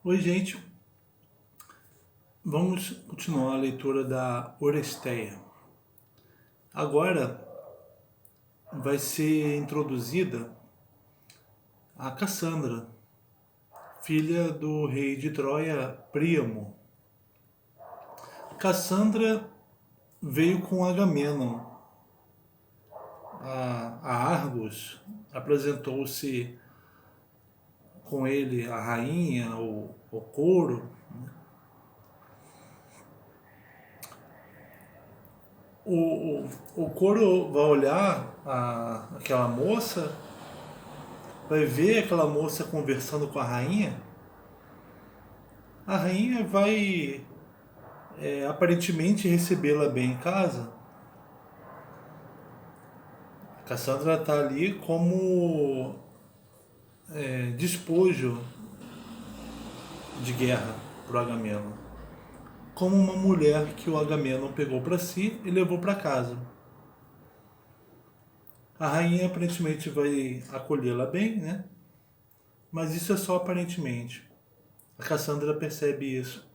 Oi, gente. Vamos continuar a leitura da Oresteia. Agora vai ser introduzida a Cassandra, filha do rei de Troia, Príamo. Cassandra veio com Agamenon a Argos, apresentou-se com ele a rainha, o coro. O coro vai olhar aquela moça, vai ver aquela moça conversando com a rainha vai aparentemente recebê-la bem em casa. A Cassandra está ali como despojo de guerra para o Agamenon, como uma mulher que o Agamenon pegou para si e levou para casa. A rainha aparentemente vai acolhê-la bem, né? Mas isso é só aparentemente. A Cassandra percebe isso.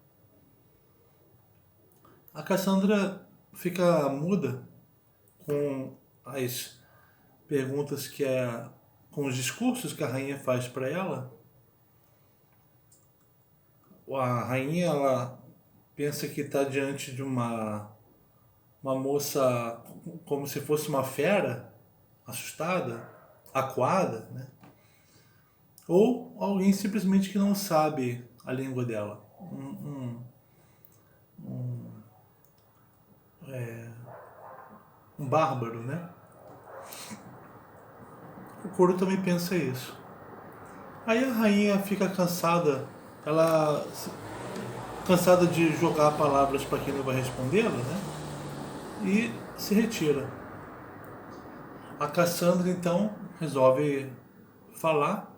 A Cassandra fica muda com as perguntas com os discursos que a rainha faz para ela. A rainha, ela pensa que está diante de uma moça como se fosse uma fera, assustada, acuada, né? Ou alguém simplesmente que não sabe a língua dela. Um bárbaro, né? O coro também pensa isso. Aí a rainha fica cansada, ela cansada de jogar palavras para quem não vai respondê-la, né? E se retira. A Cassandra então resolve falar.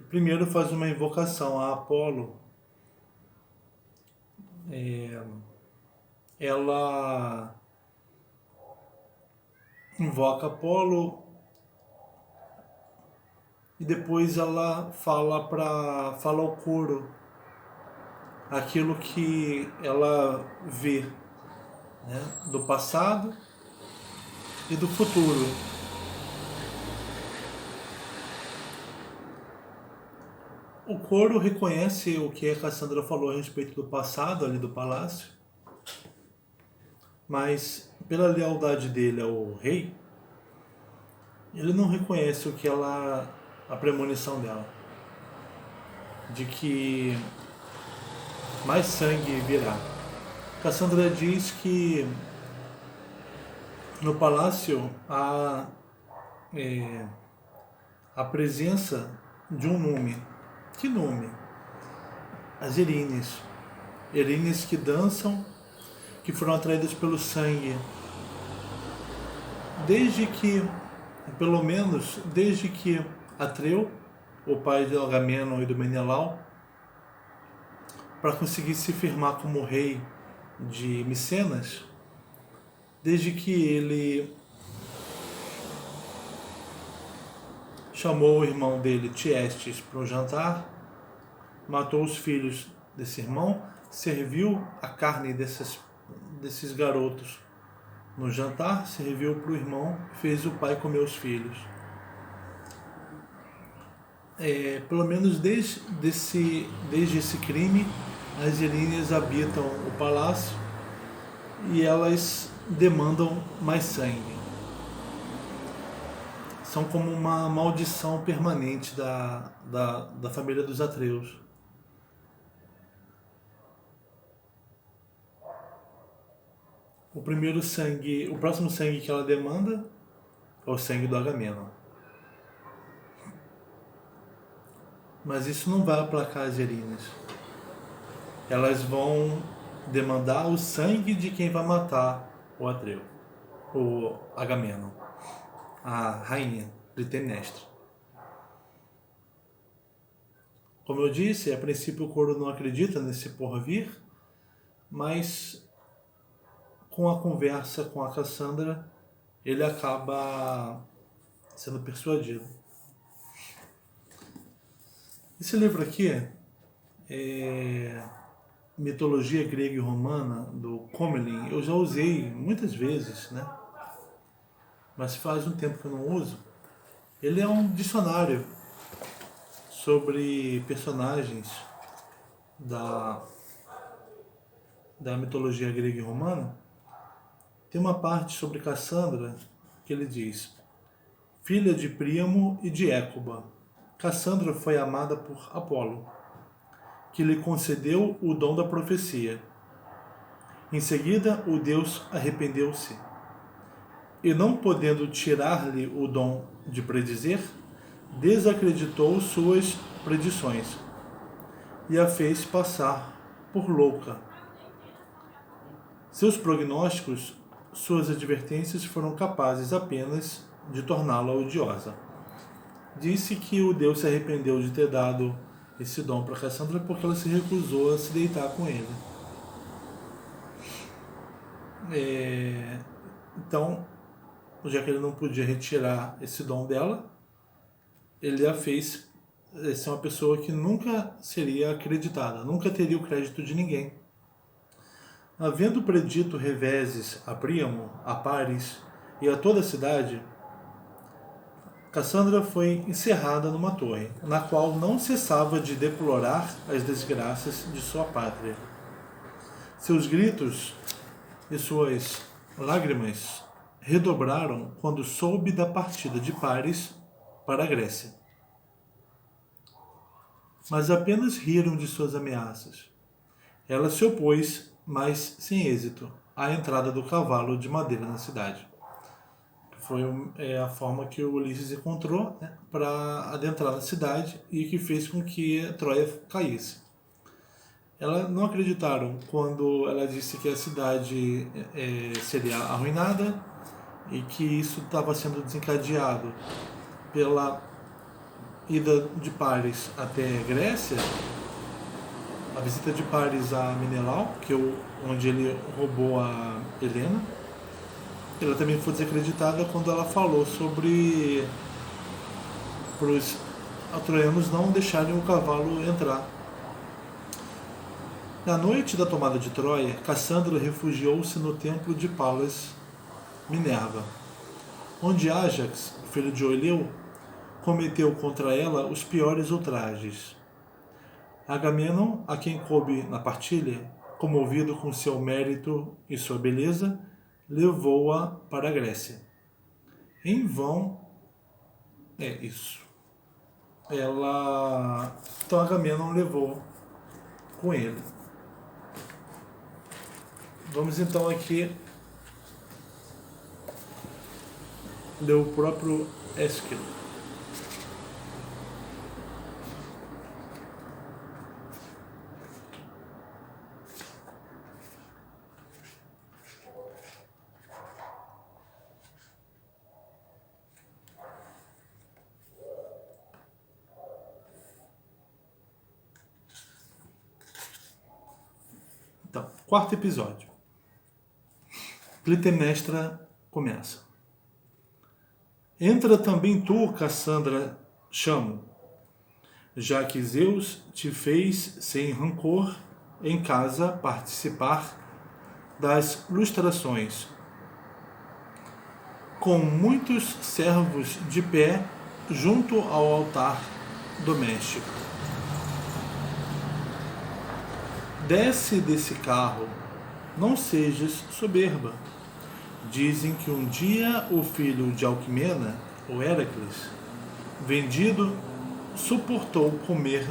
Primeiro faz uma invocação a Apolo. Ela invoca Apolo e depois ela fala ao coro aquilo que ela vê, né, do passado e do futuro. O coro reconhece o que a Cassandra falou a respeito do passado ali do palácio, mas pela lealdade dele ao rei, ele não reconhece a premonição dela, de que mais sangue virá. Cassandra diz que no palácio há a presença de um nume. Que nume? As Erines. Erines que dançam, que foram atraídas pelo sangue. Pelo menos desde que Atreu, o pai de Agamenon e do Menelau, para conseguir se firmar como rei de Micenas, desde que ele chamou o irmão dele, Tiestes, para um jantar, matou os filhos desse irmão, serviu a carne desses garotos no jantar, serviu para o irmão, fez o pai comer os filhos. Pelo menos desde esse crime, as Erines habitam o palácio e elas demandam mais sangue. São como uma maldição permanente da família dos Atreus. O próximo sangue que ela demanda é o sangue do Agamenon. Mas isso não vai aplacar as Erines. Elas vão demandar o sangue de quem vai matar o Atreu, o Agamenon, a rainha Clitemnestra. Como eu disse, a princípio o coro não acredita nesse porvir, mas com a conversa com a Cassandra, ele acaba sendo persuadido. Esse livro aqui mitologia grega e romana, do Comelin, eu já usei muitas vezes, né? Mas faz um tempo que eu não uso. Ele é um dicionário sobre personagens da mitologia grega e romana. Tem uma parte sobre Cassandra que ele diz: filha de Príamo e de Écuba, Cassandra foi amada por Apolo, que lhe concedeu o dom da profecia. Em seguida, o deus arrependeu-se e, não podendo tirar-lhe o dom de predizer, desacreditou suas predições e a fez passar por louca. Seus prognósticos, suas advertências foram capazes apenas de torná-la odiosa. Disse que o Deus se arrependeu de ter dado esse dom para Cassandra porque ela se recusou a se deitar com ele. Então, já que ele não podia retirar esse dom dela, ele a fez ser uma pessoa que nunca seria acreditada, nunca teria o crédito de ninguém. Havendo predito reveses a Príamo, a Paris e a toda a cidade, Cassandra foi encerrada numa torre, na qual não cessava de deplorar as desgraças de sua pátria. Seus gritos e suas lágrimas redobraram quando soube da partida de Paris para a Grécia. Mas apenas riram de suas ameaças. Ela se opôs, mas sem êxito, à entrada do cavalo de madeira na cidade. Foi a forma que o Ulisses encontrou, né, para adentrar na cidade e que fez com que Troia caísse. Elas não acreditaram quando ela disse que a cidade seria arruinada e que isso estava sendo desencadeado pela ida de Paris até Grécia, a visita de Paris a Menelau, onde ele roubou a Helena. Ela também foi desacreditada quando ela falou sobre para os troianos não deixarem o cavalo entrar. Na noite da tomada de Troia, Cassandra refugiou-se no templo de Palas Minerva, onde Ájax, filho de Oileu, cometeu contra ela os piores ultrajes. Agamenon, a quem coube na partilha, comovido com seu mérito e sua beleza, levou-a para a Grécia. Em vão, então Agamenon levou com ele. Vamos então aqui ler o próprio Ésquilo. Então, quarto episódio. Clitemnestra começa. Entra também tu, Cassandra, chamo, já que Zeus te fez, sem rancor, em casa participar das lustrações, com muitos servos de pé junto ao altar doméstico. Desce desse carro, não sejas soberba. Dizem que um dia o filho de Alquimena, o Héracles, vendido, suportou comer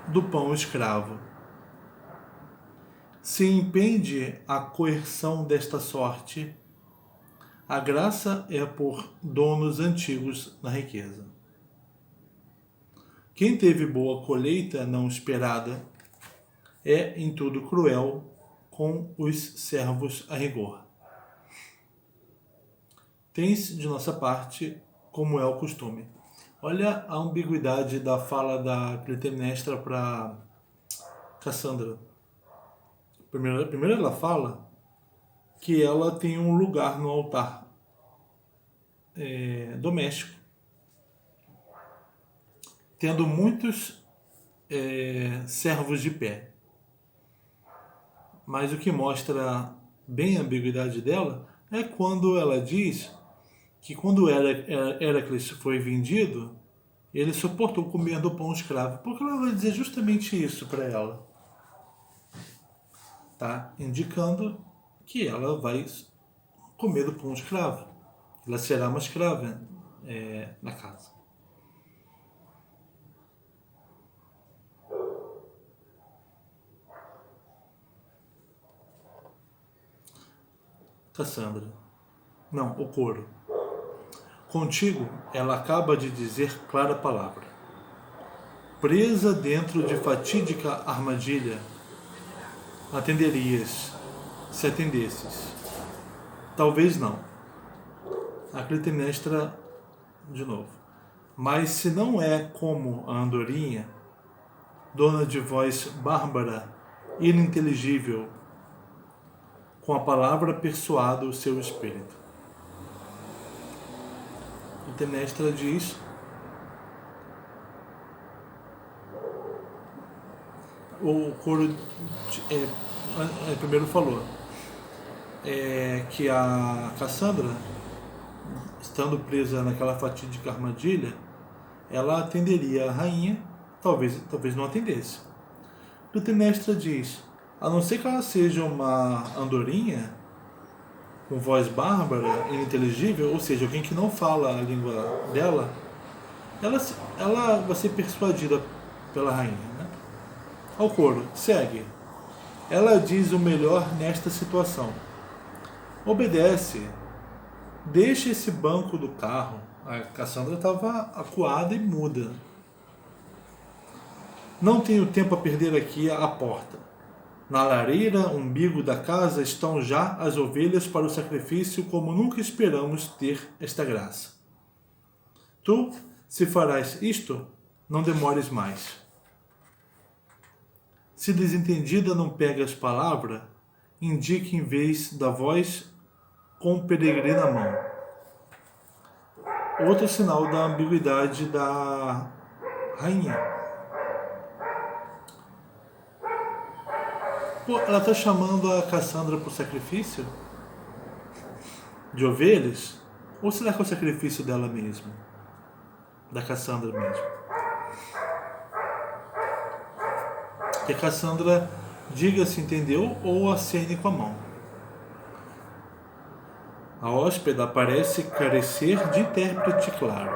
do pão escravo. Se impende a coerção desta sorte, a graça é por donos antigos na riqueza. Quem teve boa colheita não esperada é em tudo cruel com os servos a rigor. Tens de nossa parte, como é o costume. Olha a ambiguidade da fala da Clitemnestra para Cassandra. Primeiro ela fala que ela tem um lugar no altar doméstico, tendo muitos servos de pé. Mas o que mostra bem a ambiguidade dela é quando ela diz que quando Heracles foi vendido, ele suportou comer do pão escravo, porque ela vai dizer justamente isso para ela, tá? Indicando que ela vai comer do pão escravo, ela será uma escrava na casa. Cassandra. Não, o coro. Contigo, ela acaba de dizer clara palavra. Presa dentro de fatídica armadilha, atenderias, se atendesses. Talvez não. A Clitemnestra, de novo. Mas se não é como a andorinha, dona de voz bárbara, ininteligível, com a palavra persuado o seu espírito. Clitemnestra diz: o coro primeiro falou que a Cassandra, estando presa naquela fatídica armadilha, ela atenderia a rainha, talvez não atendesse. Clitemnestra diz: a não ser que ela seja uma andorinha com voz bárbara, ininteligível, ou seja, alguém que não fala a língua dela, ela vai ser persuadida pela rainha, né? Ao coro, segue. Ela diz o melhor nesta situação. Obedece. Deixa esse banco do carro. A Cassandra estava acuada e muda. Não tenho tempo a perder aqui à porta. Na lareira, umbigo da casa, estão já as ovelhas para o sacrifício, como nunca esperamos ter esta graça. Tu, se farás isto, não demores mais. Se desentendida não pegas palavra, indique em vez da voz com peregrina mão. Outro sinal da ambiguidade da rainha. Pô, ela está chamando a Cassandra para o sacrifício de ovelhas? Ou será que é o sacrifício dela mesma? Da Cassandra mesmo? Que a Cassandra diga se entendeu ou acene com a mão. A hóspeda parece carecer de intérprete claro.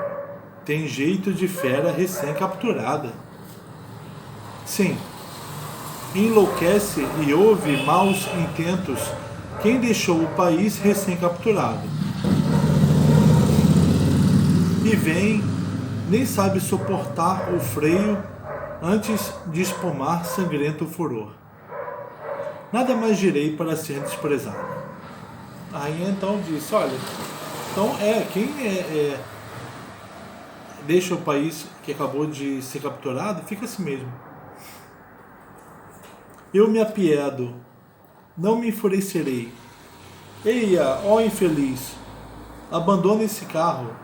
Tem jeito de fera recém-capturada. Sim. Enlouquece e ouve maus intentos quem deixou o país recém-capturado. E vem, nem sabe suportar o freio antes de espumar sangrento furor. Nada mais direi para ser desprezado. A rainha então disse: olha, então quem deixa o país que acabou de ser capturado, fica assim mesmo. Eu me apiedo, não me enfurecerei. Eia, ó infeliz, abandona esse carro,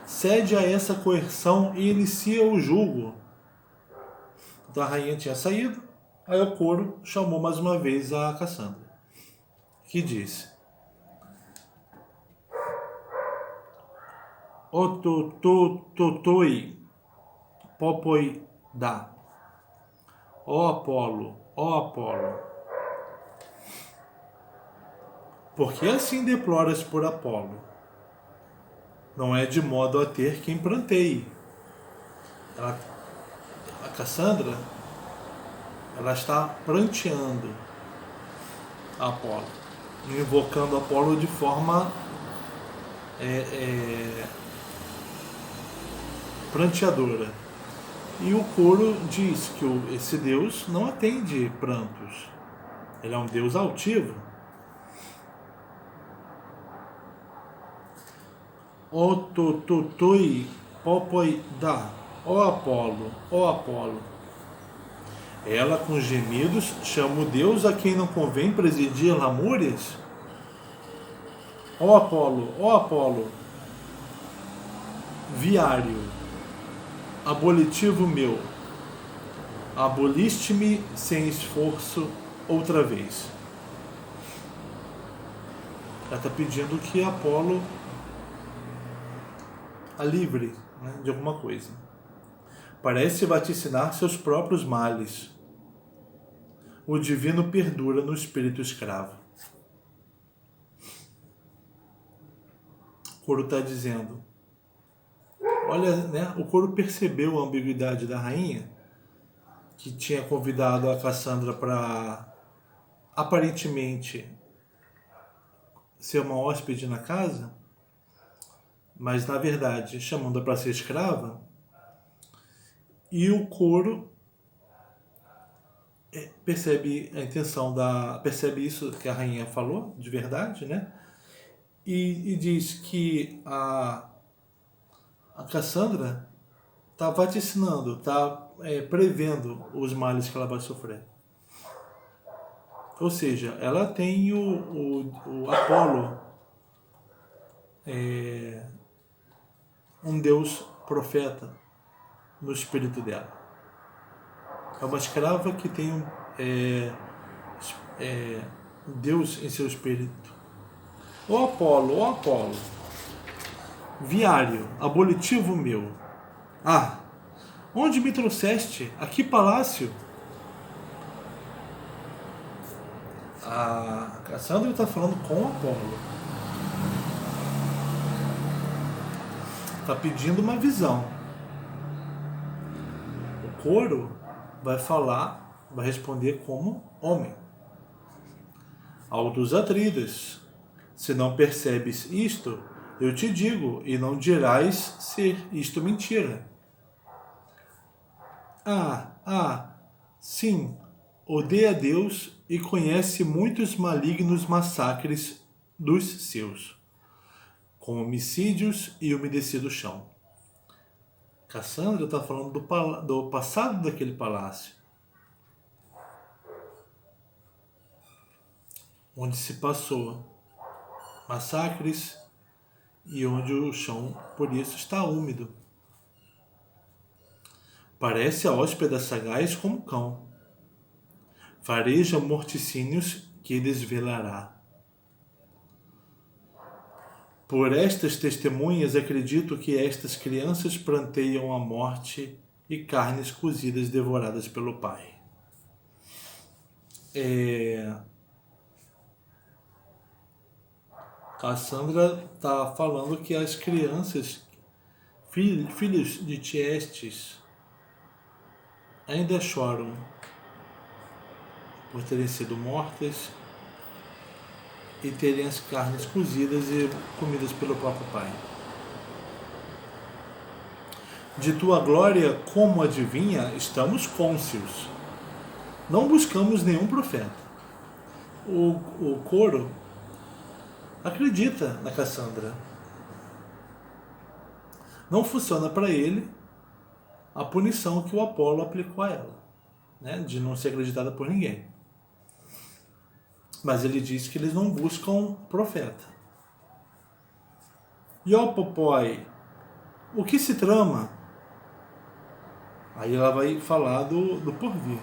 cede a essa coerção e inicia o julgo. Então a rainha tinha saído, aí o coro chamou mais uma vez a Cassandra, que disse: Otototoi popoi da. Ó Apolo, por que assim deploras por Apolo? Não é de modo a ter quem pranteie. A Cassandra, ela está pranteando a Apolo, invocando Apolo de forma pranteadora. E o coro diz que esse Deus não atende prantos. Ele é um Deus altivo. Otototoi popoi da. Ó Apolo. Ela com gemidos chama o Deus a quem não convém presidir lamúrias? Ó Apolo. Viário. Abolitivo meu, Aboliste-me sem esforço outra vez. Ela está pedindo que Apolo a livre, né, de alguma coisa. Parece vaticinar seus próprios males. O divino perdura no espírito escravo. O coro está dizendo, olha, né, o coro percebeu a ambiguidade da rainha, que tinha convidado a Cassandra para, aparentemente, ser uma hóspede na casa, mas, na verdade, chamando-a para ser escrava. E o coro percebe a intenção percebe isso que a rainha falou, de verdade, né? E diz que a Cassandra está vaticinando, está prevendo os males que ela vai sofrer. Ou seja, ela tem o Apolo, um deus profeta no espírito dela. É uma escrava que tem Deus em seu espírito. Ó Apolo, viário, abolitivo meu. Ah, onde me trouxeste? A que palácio? A Cassandra está falando com Apolo. Está pedindo uma visão. O coro vai responder como homem. Ao dos Atridas, se não percebes isto, eu te digo, e não dirás ser isto mentira. Sim, odeia a Deus e conhece muitos malignos massacres dos seus, com homicídios e umedecido chão. Cassandra está falando do passado daquele palácio, onde se passou massacres e onde o chão, por isso, está úmido. Parece a hóspeda sagaz como cão. Fareja morticínios que desvelará. Por estas testemunhas acredito que estas crianças pranteiam a morte e carnes cozidas devoradas pelo Pai. Cassandra está falando que as crianças, filhos de Tiestes, ainda choram por terem sido mortas e terem as carnes cozidas e comidas pelo próprio Pai. De tua glória, como adivinha, estamos cônscios. Não buscamos nenhum profeta. O coro acredita na Cassandra. Não funciona para ele a punição que o Apolo aplicou a ela, né, de não ser acreditada por ninguém. Mas ele diz que eles não buscam profeta. E ó Popói, o que se trama? Aí ela vai falar do porvir.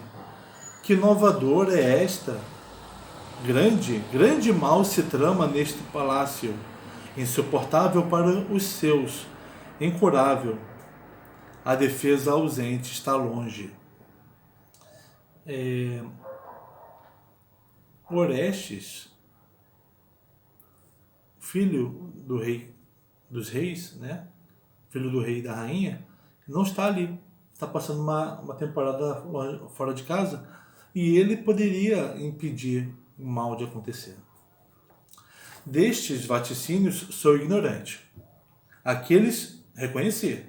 Que nova dor é esta? Grande mal se trama neste palácio, insuportável para os seus, incurável. A defesa ausente está longe. Orestes, filho do rei dos reis, né? Filho do rei e da rainha, não está ali. Está passando uma temporada fora de casa e ele poderia impedir o mal de acontecer. Destes vaticínios sou ignorante. Aqueles reconheci.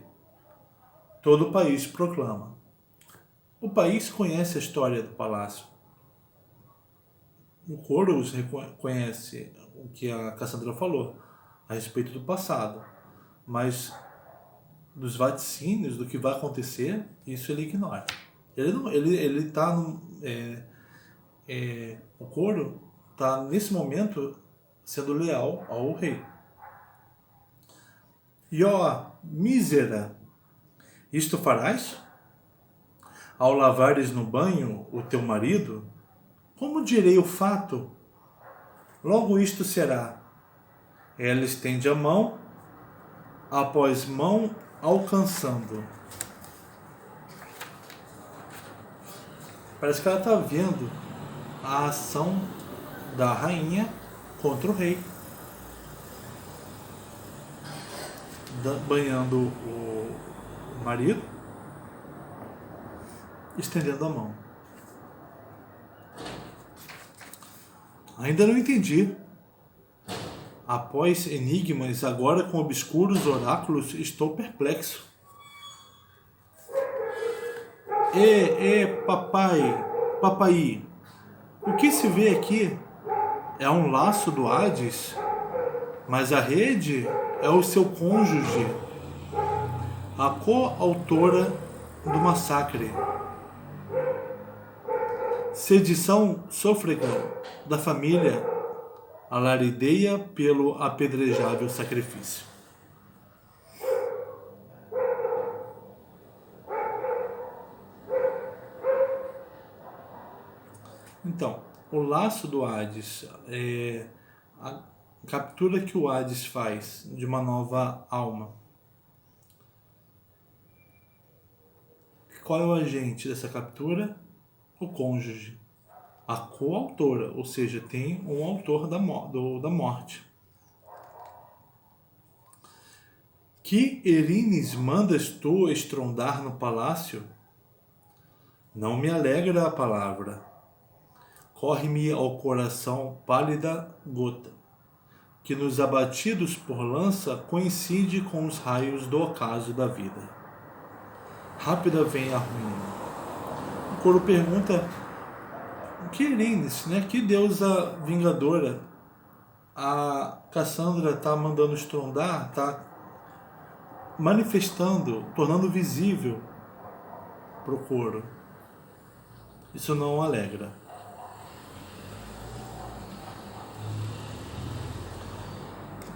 Todo o país proclama. O país conhece a história do palácio. O coro conhece o que a Cassandra falou a respeito do passado, mas dos vaticínios, do que vai acontecer, isso ele ignora. Ele está o coro está nesse momento sendo leal ao rei. E ó, mísera, isto farás? ao lavares no banho o teu marido? Como direi o fato? Logo isto será. Ela estende a mão, após mão alcançando. Parece que ela está vendo a ação da rainha contra o rei, banhando o marido, estendendo a mão. Ainda não entendi. Após enigmas, agora com obscuros oráculos, estou perplexo. Papai, o que se vê aqui é um laço do Hades, mas a rede é o seu cônjuge, a coautora do massacre. Sedição sôfrega da família alarideia pelo apedrejável sacrifício. Então, o laço do Hades é a captura que o Hades faz de uma nova alma. Qual é o agente dessa captura? O cônjuge. A coautora, ou seja, tem um autor da morte. Que Erines mandas tu estrondar no palácio? Não me alegra a palavra. Corre-me ao coração pálida gota, que nos abatidos por lança coincide com os raios do ocaso da vida. Rápida vem a ruína. O coro pergunta: que Erines, né? Que deusa vingadora? A Cassandra está mandando estrondar, está manifestando, tornando visível para o coro. Isso não alegra.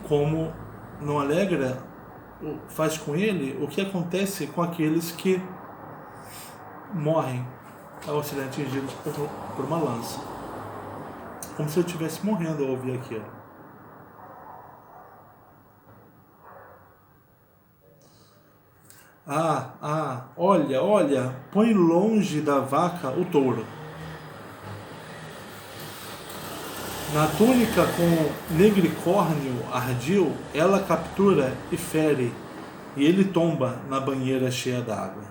Como não alegra, faz com ele o que acontece com aqueles que morrem ao serem atingidos por uma lança. Como se eu estivesse morrendo ao ouvir aquilo. Olha, põe longe da vaca o touro. Na túnica com negricórnio ardil, ela captura e fere, e ele tomba na banheira cheia d'água.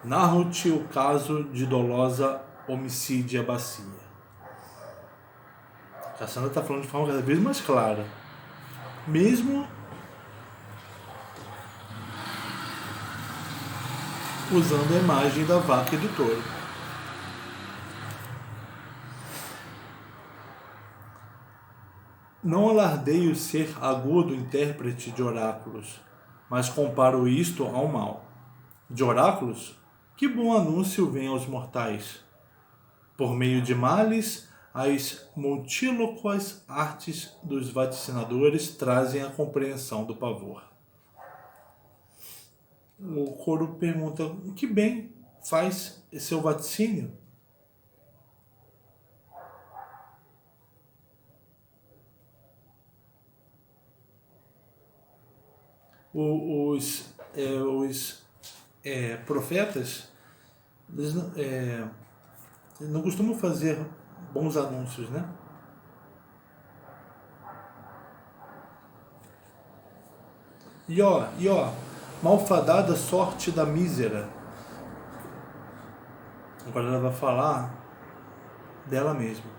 Narro-te o caso de dolosa homicídia bacia. Cassandra está falando de forma cada vez mais clara. Mesmo usando a imagem da vaca e do touro. Não alardeio ser agudo intérprete de oráculos, mas comparo isto ao mal. De oráculos, que bom anúncio vem aos mortais. Por meio de males, as multíloquas artes dos vaticinadores trazem a compreensão do pavor. O coro pergunta: que bem faz seu vaticínio? Os profetas, eles não costumam fazer bons anúncios, né? E ó, malfadada sorte da mísera. Agora ela vai falar dela mesma.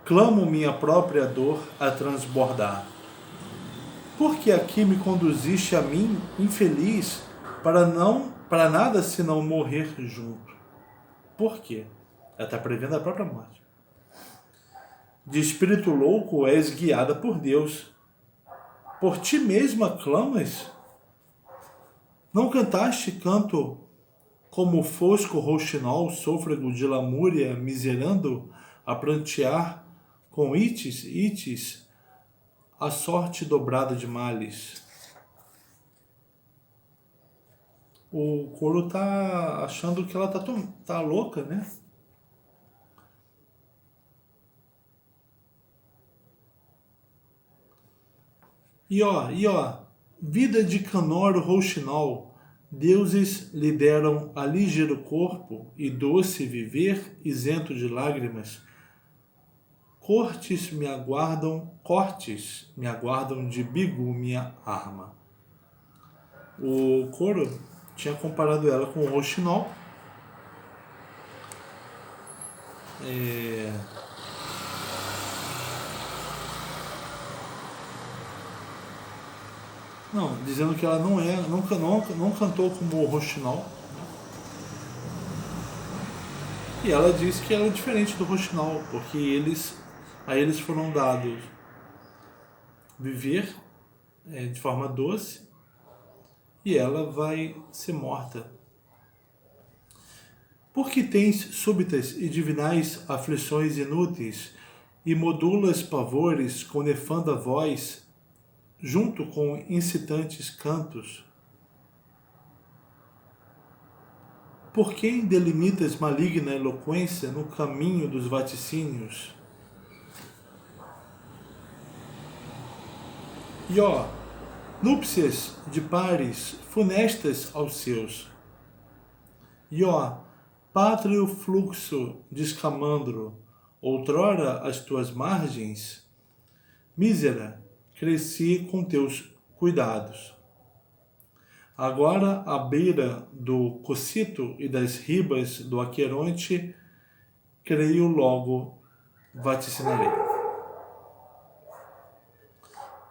Clamo minha própria dor a transbordar. Porque aqui me conduziste a mim, infeliz, para nada senão morrer junto. Por quê? Ela está prevendo a própria morte. De espírito louco és guiada por Deus. Por ti mesma clamas? Não cantaste canto como fosco rouxinol, sôfrego de lamúria, miserando, a prantear com ites, a sorte dobrada de males. O Coro tá achando que ela tá louca, né? E ó, vida de Canoro Rouxinol, deuses lhe deram a ligeiro corpo e doce viver, isento de lágrimas. Cortes me aguardam de bigu minha arma. O Coro tinha comparado ela com o Rouxinol. Não, dizendo que ela não cantou como o Rouxinol. E ela disse que ela é diferente do Rouxinol, porque a eles foram dados viver de forma doce e ela vai ser morta. Porque tens súbitas e divinais aflições inúteis e modulas pavores com nefanda voz, junto com incitantes cantos? Por quem delimitas maligna eloquência no caminho dos vaticínios? E ó, núpcias de pares funestas aos seus. E ó, pátrio fluxo de escamandro, outrora às tuas margens, mísera, cresci com teus cuidados. Agora, à beira do Cocito e das ribas do Aqueronte, creio logo vaticinarei.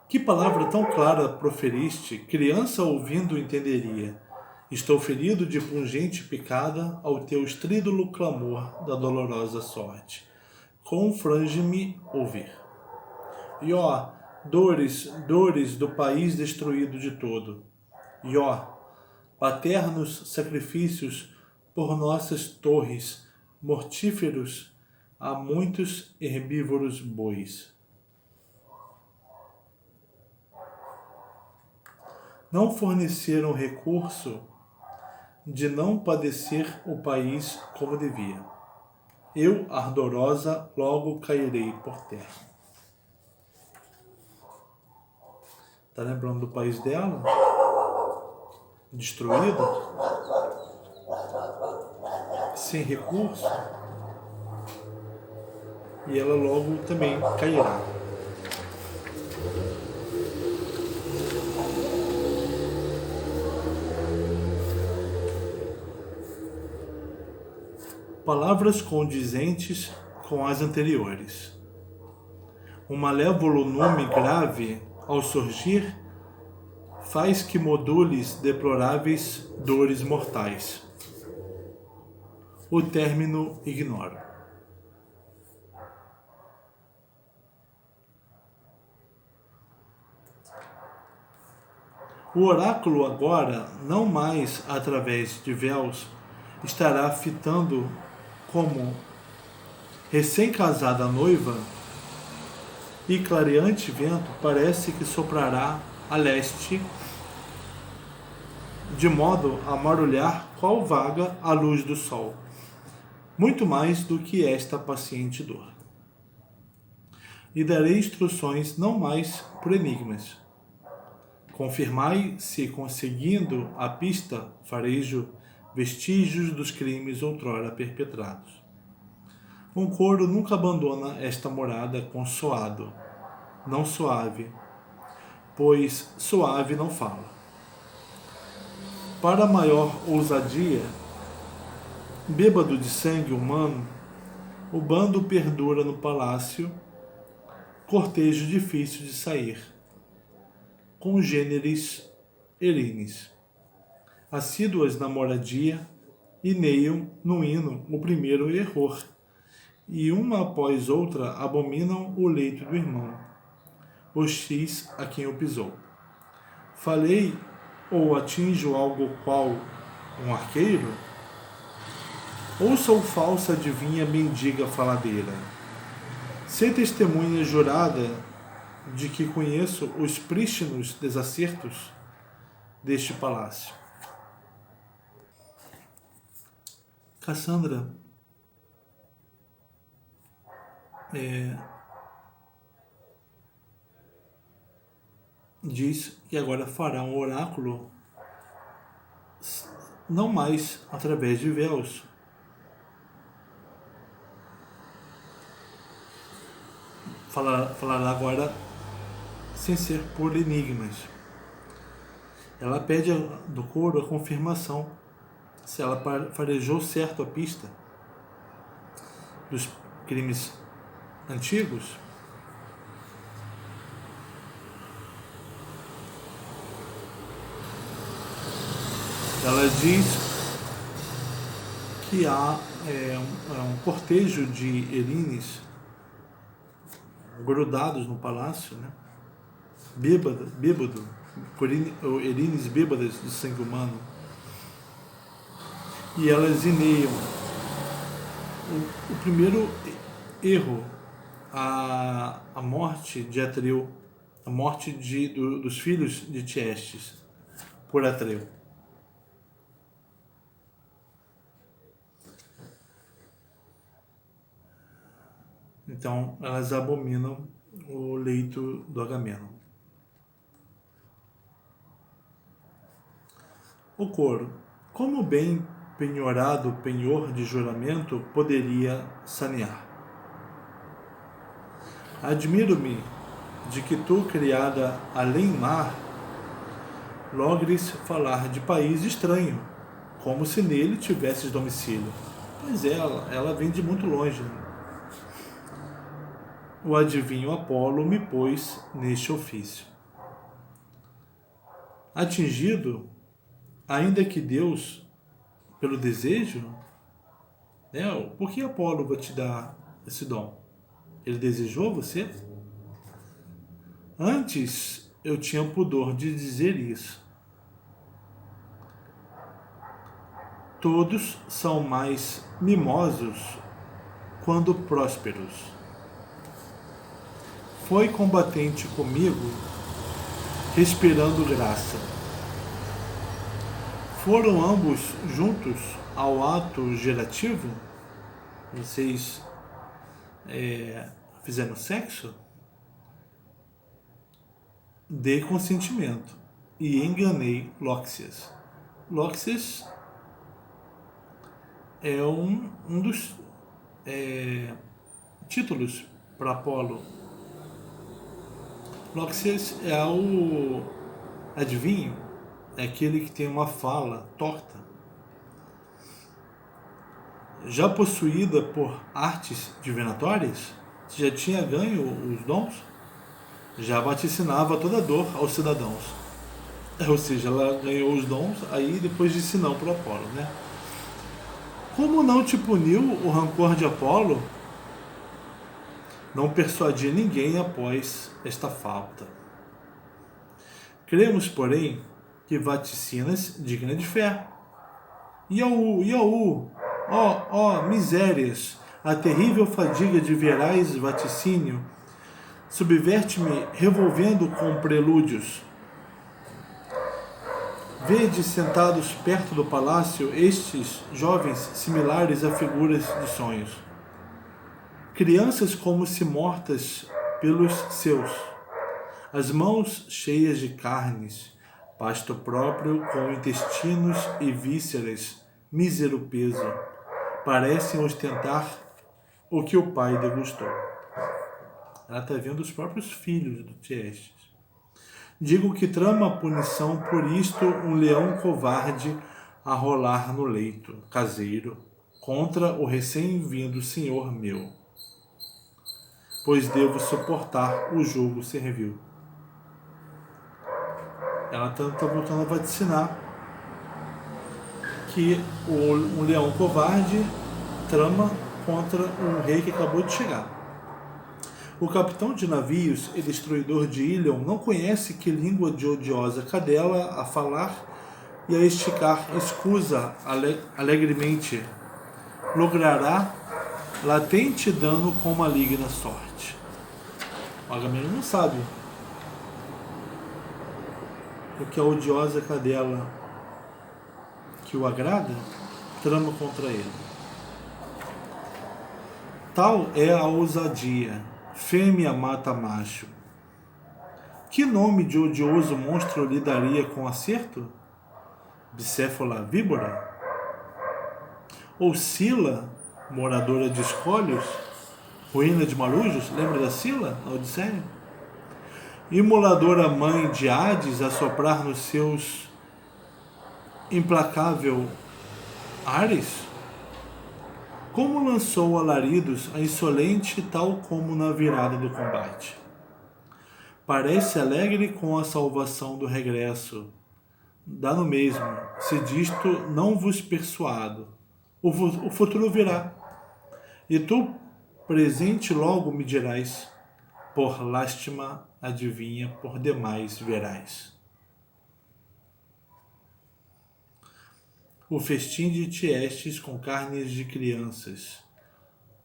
Que palavra tão clara proferiste, criança ouvindo entenderia. Estou ferido de pungente picada ao teu estrídulo clamor da dolorosa sorte. Confrange-me ouvir. E ó, dores do país destruído de todo. E ó, paternos sacrifícios por nossas torres, mortíferos a muitos herbívoros bois. Não forneceram recurso de não padecer o país como devia. Eu, ardorosa, logo cairei por terra. Tá lembrando do país dela? Destruído? Sem recurso? E ela logo também cairá. Palavras condizentes com as anteriores. Um malévolo nome grave, ao surgir, faz que modules deploráveis dores mortais. O término ignoro. O oráculo agora, não mais através de véus, estará fitando como recém-casada noiva, e clareante vento parece que soprará a leste, de modo a marulhar qual vaga a luz do sol, muito mais do que esta paciente dor. E darei instruções não mais por enigmas. Confirmai se, conseguindo a pista, farejo vestígios dos crimes outrora perpetrados. Um coro nunca abandona esta morada consoado, não suave, pois suave não fala. Para maior ousadia, bêbado de sangue humano, o bando perdura no palácio, cortejo difícil de sair, congêneres erines, assíduas na moradia, ineiam no hino o primeiro error, e uma após outra abominam o leito do irmão, hostis a quem o pisou. Falei ou atinjo algo qual um arqueiro? Ou sou falsa adivinha mendiga faladeira? Ser testemunha jurada de que conheço os prístinos desacertos deste palácio. Cassandra diz que agora fará um oráculo não mais através de véus. Falará agora sem ser por enigmas. Ela pede do coro a confirmação se ela farejou certo a pista dos crimes antigos. Ela diz que há um cortejo de Erines grudados no palácio, né? Bêbado, Erines bêbadas de sangue humano. E elas ineiam o primeiro erro, a morte de Atreu, a morte dos filhos de Tiestes por Atreu. Então, elas abominam o leito do Agamenon. O coro. Como bem penhorado penhor de juramento poderia sanear? Admiro-me de que tu, criada além mar, logres falar de país estranho, como se nele tivesses domicílio. Pois é, ela vem de muito longe. O adivinho Apolo me pôs neste ofício. Atingido, ainda que Deus, pelo desejo, né? Por que Apolo vai te dar esse dom? Ele desejou você? Antes eu tinha pudor de dizer isso. Todos são mais mimosos quando prósperos. Foi combatente comigo, respirando graça. Foram ambos juntos ao ato gerativo? Vocês fizeram sexo? Dei consentimento e enganei Lóxias. Lóxias é um dos títulos para Apolo. Lóxias é o adivinho, é aquele que tem uma fala torta. Já possuída por artes divinatórias, já tinha ganho os dons, já vaticinava toda dor aos cidadãos. Ou seja, ela ganhou os dons aí depois de sinão para Apolo, né? Como não te puniu o rancor de Apolo? Não persuadia ninguém após esta falta. Cremos, porém, que vaticinas digna de fé. Iaú, ó, misérias, a terrível fadiga de verais vaticínio subverte-me revolvendo com prelúdios. Vede sentados perto do palácio estes jovens similares a figuras de sonhos. Crianças como se mortas pelos seus, as mãos cheias de carnes, pasto próprio com intestinos e vísceras, mísero peso, parecem ostentar o que o pai degustou. Ela está vendo os próprios filhos do Tiestes. Digo que trama a punição por isto um leão covarde a rolar no leito caseiro contra o recém-vindo senhor meu, pois devo suportar o jugo servil. Ela está voltando a vaticinar que um leão covarde trama contra um rei que acabou de chegar. O capitão de navios e destruidor de Ilion não conhece que língua de odiosa cadela a falar e a esticar escusa alegremente. Logrará latente dano com maligna sorte. O Agamenon não sabe o que a odiosa cadela que o agrada trama contra ele. Tal é a ousadia, fêmea mata macho. Que nome de odioso monstro lhe daria com acerto? Bicéfala víbora? Ou Sila, moradora de escolhos? Ruína de Marujos? Lembra da Sila, a Odisseia? Imoladora mãe de Hades a soprar nos seus implacável ares? Como lançou alaridos a insolente tal como na virada do combate. Parece alegre com a salvação do regresso. Dá no mesmo, se disto não vos persuado. O futuro virá, e tu presente logo me dirás, por lástima adivinha, por demais verás. O festim de tiestes com carnes de crianças.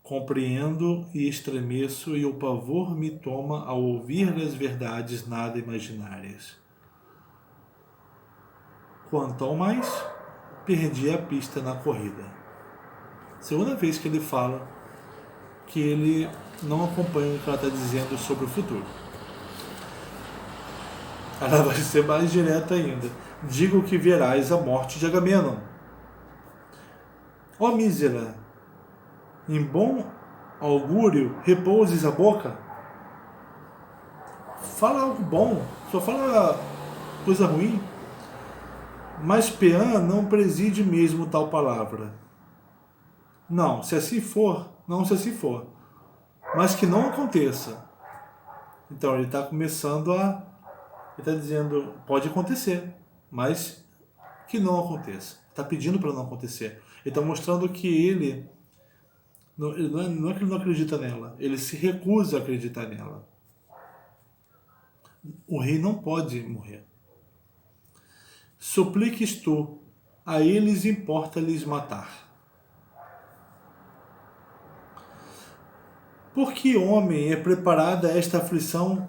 Compreendo e estremeço, e o pavor me toma ao ouvir das verdades nada imaginárias. Quanto ao mais, perdi a pista na corrida. Segunda vez que ele fala que ele não acompanha o que ela está dizendo sobre o futuro. Ela vai ser mais direta ainda. Digo que verás a morte de Agamenon. Ó mísera, em bom augúrio repouses a boca? Fala algo bom, só fala coisa ruim. Mas Peã não preside mesmo tal palavra. Não, se assim for, mas que não aconteça. Então ele está começando a... Ele está dizendo, pode acontecer, mas que não aconteça. Está pedindo para não acontecer. Ele está mostrando que ele não é que ele não acredita nela, ele se recusa a acreditar nela. O rei não pode morrer. Supliques tu, a eles importa-lhes matar. Por que homem é preparada esta aflição?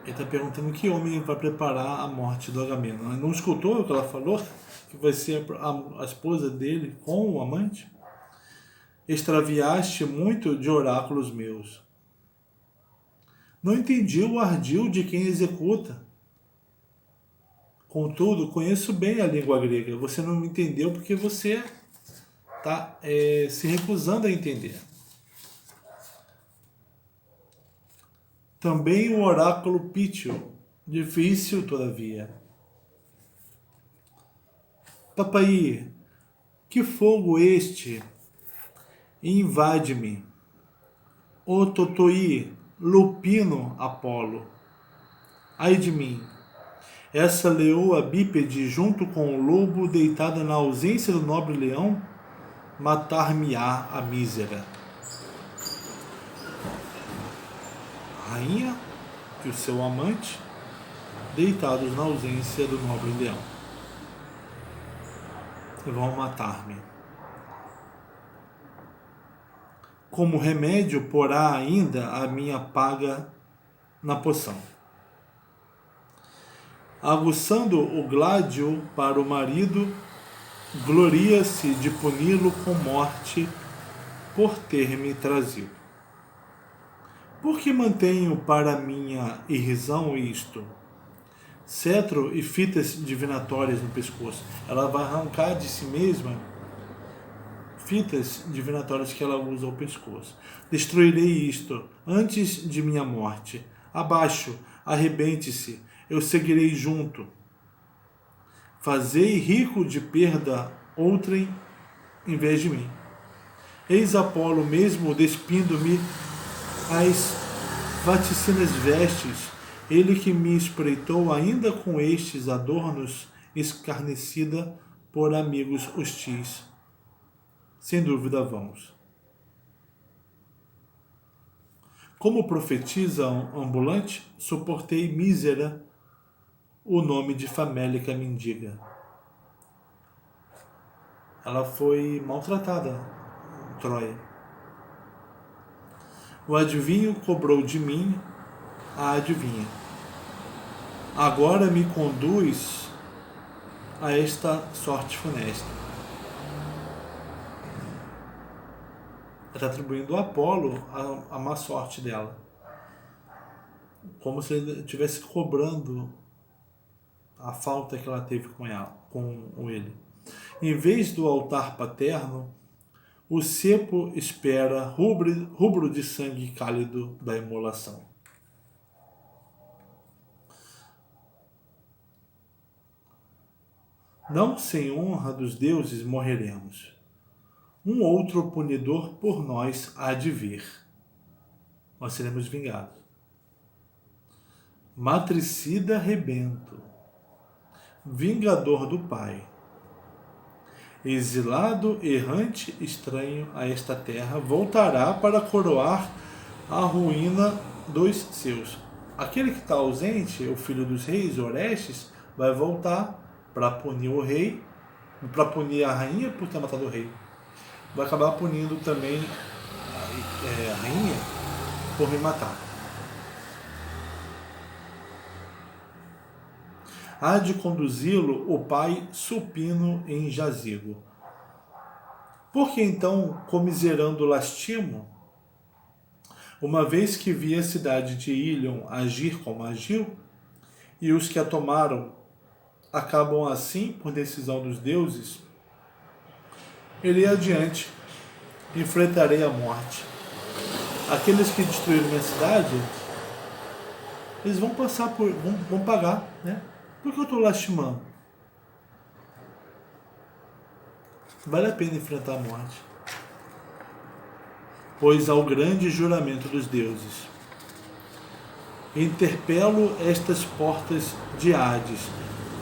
Ele está perguntando que homem vai preparar a morte do Agamenon. Não escutou o que ela falou? Que vai ser a esposa dele com o amante? Extraviaste muito de oráculos meus. Não entendi o ardil de quem executa. Contudo, conheço bem a língua grega. Você não me entendeu porque você está se recusando a entender. Também o oráculo pítio, difícil todavia. Papai, que fogo este invade-me? O Totoi, lupino Apolo. Ai de mim, essa leoa bípede junto com o lobo deitada na ausência do nobre leão, matar-me-á a mísera. Rainha e o seu amante deitados na ausência do nobre leão. Vão matar-me. Como remédio porá ainda a minha paga na poção. Aguçando o gládio para o marido, gloria-se de puni-lo com morte por ter me trazido. Por que mantenho para minha irrisão isto? Cetro e fitas divinatórias no pescoço. Ela vai arrancar de si mesma fitas divinatórias que ela usa ao pescoço. Destruirei isto antes de minha morte. Abaixo, arrebente-se, eu seguirei junto. Fazei rico de perda outrem em vez de mim. Eis Apolo mesmo despindo-me as vaticinas vestes, ele que me espreitou ainda com estes adornos, escarnecida por amigos hostis. Sem dúvida vãos. Como profetiza um ambulante, suportei mísera o nome de famélica mendiga. Ela foi maltratada em Troia. O adivinho cobrou de mim a adivinha. Agora me conduz a esta sorte funesta. Ela está atribuindo a Apolo a má sorte dela, como se ele estivesse cobrando a falta que ela teve com ele. Em vez do altar paterno, o cepo espera rubro de sangue cálido da imolação. Não sem honra dos deuses morreremos. Um outro punidor por nós há de vir. Nós seremos vingados. Matricida rebento, vingador do Pai, exilado, errante, estranho a esta terra, voltará para coroar a ruína dos seus. Aquele que está ausente, o filho dos reis, Orestes, vai voltar para punir o rei, para punir a rainha por ter matado o rei. Vai acabar punindo também a rainha por me matar. Há de conduzi-lo o pai supino em jazigo. Por que então, comiserando lastimo, uma vez que vi a cidade de Ilion agir como agiu, e os que a tomaram acabam assim por decisão dos deuses, irei adiante, enfrentarei a morte. Aqueles que destruíram minha cidade, eles vão passar por, vão pagar, né? Por que eu estou lastimando? Vale a pena enfrentar a morte, pois há o grande juramento dos deuses. Interpelo estas portas de Hades,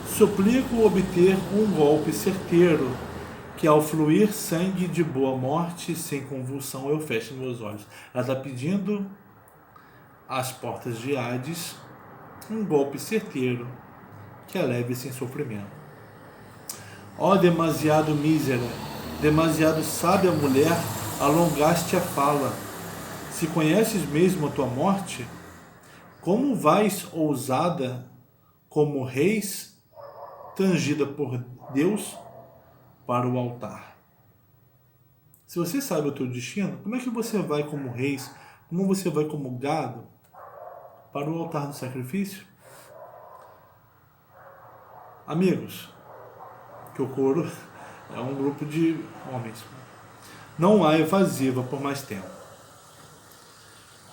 suplico obter um golpe certeiro, que ao fluir sangue de boa morte, sem convulsão eu fecho meus olhos. Ela está pedindo às portas de Hades um golpe certeiro, que a leve sem sofrimento. Ó demasiado mísera, demasiado sábia mulher, alongaste a fala. Se conheces mesmo a tua morte, como vais ousada, como reis, tangida por Deus para o altar? Se você sabe o teu destino, como é que você vai como reis, como você vai como gado para o altar do sacrifício? Amigos, que o coro é um grupo de homens. Não há evasiva por mais tempo.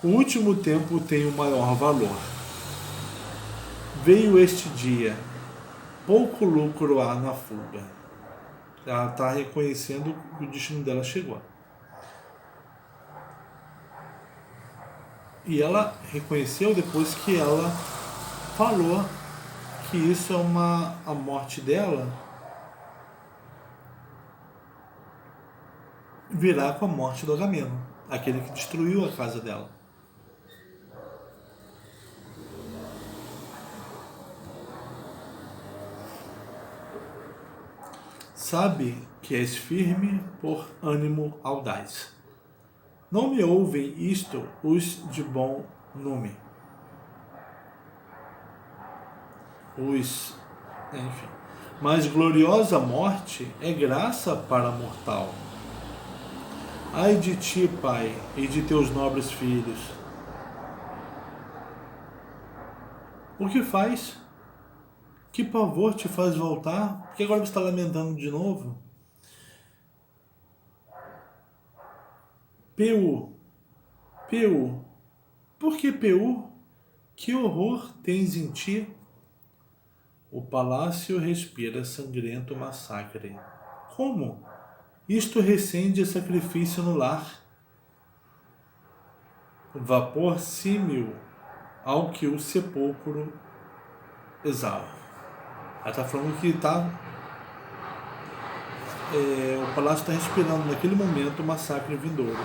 O último tempo tem o maior valor. Veio este dia, pouco lucro há na fuga. Ela está reconhecendo que o destino dela chegou. E ela reconheceu depois que ela falou que isso é a morte dela virá com a morte do Agamemnon, aquele que destruiu a casa dela. Sabe que és firme por ânimo audaz. Não me ouvem isto os de bom nome. Enfim. Mas gloriosa morte é graça para mortal. Ai de ti, Pai, e de teus nobres filhos. O que faz? Que pavor te faz voltar? Porque agora você está lamentando de novo? Peu, por que Peu? Que horror tens em ti? O palácio respira sangrento massacre. Como? Isto recende sacrifício no lar. Vapor símil ao que o sepulcro exala. Ela está falando que o palácio está respirando naquele momento o massacre vindouro.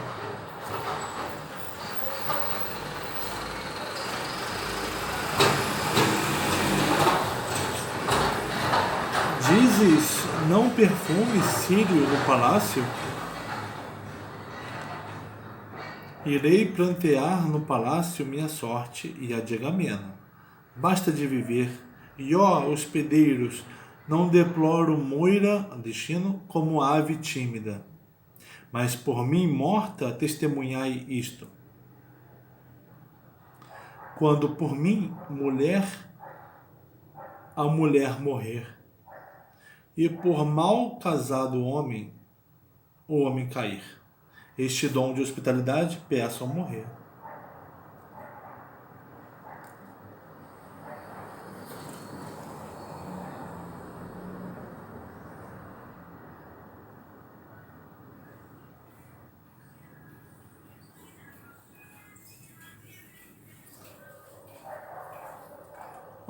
Dizes, não perfume sírio no palácio? Irei plantear no palácio minha sorte e a de Agamemnon. Basta de viver, e ó hospedeiros, Não deploro moira, destino, como ave tímida, mas por mim morta testemunhai isto. Quando por mim, a mulher morrer, e por mal casado o homem cair. Este dom de hospitalidade peço ao morrer.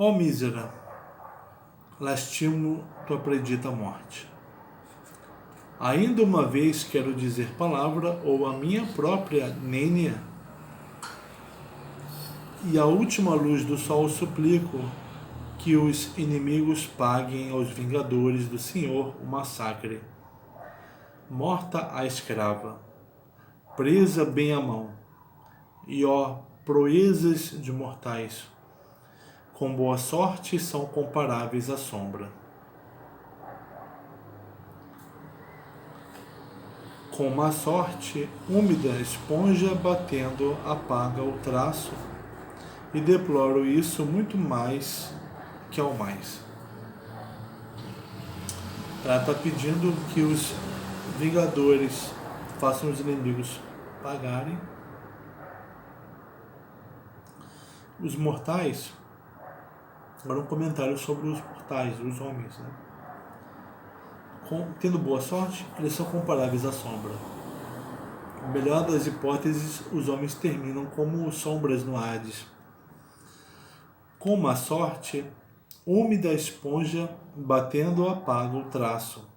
Ó mísera, lastimo tua predita morte. Ainda uma vez quero dizer palavra, ou a minha própria nênia, e a última luz do sol suplico que os inimigos paguem aos vingadores do Senhor o massacre. Morta a escrava, presa bem à mão, e ó proezas de mortais, com boa sorte são comparáveis à sombra. Com má sorte, úmida esponja batendo apaga o traço, e deploro isso muito mais que ao mais. Ela está pedindo que os vingadores façam os inimigos pagarem. Os mortais, agora um comentário sobre os mortais, os homens, né? Tendo boa sorte, eles são comparáveis à sombra. Na melhor das hipóteses, os homens terminam como sombras no Hades. Com má sorte, úmida esponja batendo apaga o traço.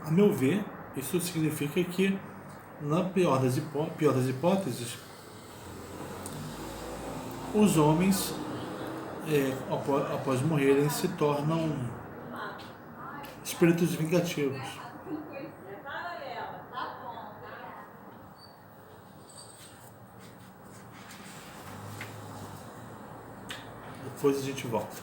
A meu ver, isso significa que, na pior das hipóteses, os homens, após morrerem, se tornam espíritos vingativos. Depois a gente volta.